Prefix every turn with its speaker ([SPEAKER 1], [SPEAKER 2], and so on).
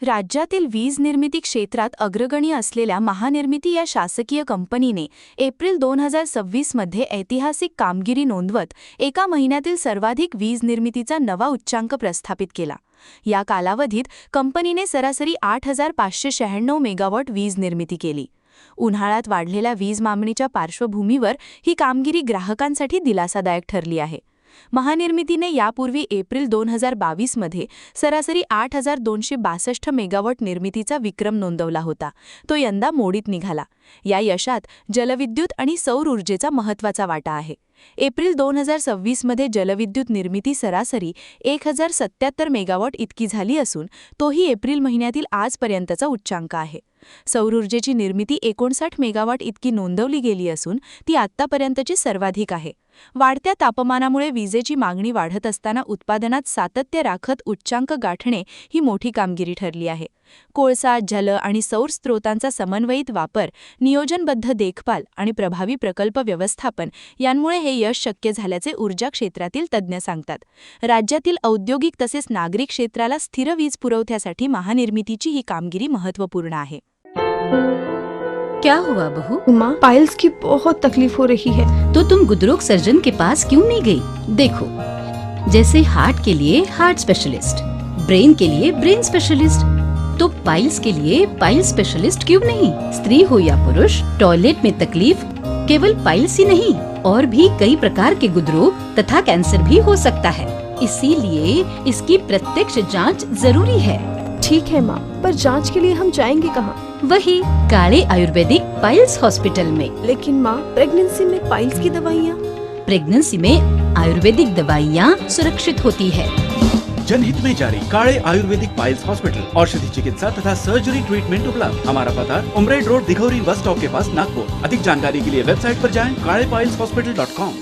[SPEAKER 1] राज्यातील वीज निर्मिती क्षेत्रात अग्रगण्य असलेल्या महानिर्मिती या शासकीय कंपनीने एप्रिल 2026 मध्ये ऐतिहासिक कामगिरी नोंदवत एका महिन्यातील सर्वाधिक वीज निर्मितीचा नवा उच्चांक प्रस्थापित केला। या कालावधीत कंपनीने सरासरी 8596 मेगावॉट वीज निर्मिती केली। उन्हाळ्यात वाढलेल्या वीज मागणीच्या पार्श्वभूमीवर ही कामगिरी ग्राहकांसाठी दिलासादायक ठरली आहे। महानिर्मितीने यापूर्वी एप्रिल 2022 मध्ये सरासरी 8262 मेगावॉट निर्मितीचा विक्रम नोंदवला होता। तो यंदा मोडीत निघाला। या यशात जलविद्युत आणि सौर ऊर्जेचा महत्त्वाचा वाटा आहे। एप्रिल 2026 मध्ये जलविद्युत निर्मिती सरासरी 1077 मेगावॉट इतकी झाली असून तोही एप्रिल महिन्यातील आजपर्यंतचा उच्चांक आहे। सौर ऊर्जेची निर्मिती 59 मेगावॉट इतकी नोंदवली गेली असून ती आत्तापर्यंतची सर्वाधिक आहे। वाढत्या तापमानामुळे विजेची मागणी वाढत असताना उत्पादनात सातत्य राखत उच्चांक गाठणे ही मोठी कामगिरी ठरली आहे। कोळसा, जल आणि सौर स्रोतांचा समन्वयित वापर, नियोजनबद्ध देखभाल आणि प्रभावी प्रकल्प व्यवस्थापन यांमुळे हे यश शक्य झाल्याचे ऊर्जा क्षेत्रातील तज्ज्ञ सांगतात। राज्यातील औद्योगिक तसेच नागरिक क्षेत्राला स्थिर वीज पुरवठ्यासाठी महानिर्मितीची ही कामगिरी महत्त्वपूर्ण आहे।
[SPEAKER 2] क्या हुआ बहू?
[SPEAKER 3] माँ, पाइल्स की बहुत तकलीफ हो रही है।
[SPEAKER 2] तो तुम गुदरोग सर्जन के पास क्यों नहीं गई? देखो, जैसे हार्ट के लिए हार्ट स्पेशलिस्ट, ब्रेन के लिए ब्रेन स्पेशलिस्ट, तो पाइल्स के लिए पाइल स्पेशलिस्ट क्यों नहीं? स्त्री हो या पुरुष, टॉयलेट में तकलीफ केवल पाइल्स ही नहीं और भी कई प्रकार के गुदरोग तथा कैंसर भी हो सकता है। इसीलिए इसकी प्रत्यक्ष जांच जरूरी है।
[SPEAKER 3] ठीक है माँ, पर जांच के लिए हम जाएंगे कहाँ?
[SPEAKER 2] वही काले आयुर्वेदिक पाइल्स हॉस्पिटल में।
[SPEAKER 3] लेकिन माँ, प्रेगनेंसी में पाइल्स की दवाइयाँ?
[SPEAKER 2] प्रेगनेंसी में आयुर्वेदिक दवाइयाँ सुरक्षित होती है।
[SPEAKER 4] जनहित में जारी काले आयुर्वेदिक पाइल्स हॉस्पिटल, औषधि चिकित्सा तथा सर्जरी ट्रीटमेंट उपलब्ध। हमारा पता उमरेड रोड, दिघौरी बस स्टॉप के पास, नागपुर। अधिक जानकारी के लिए वेबसाइट पर जाएं kalepileshhospital.com।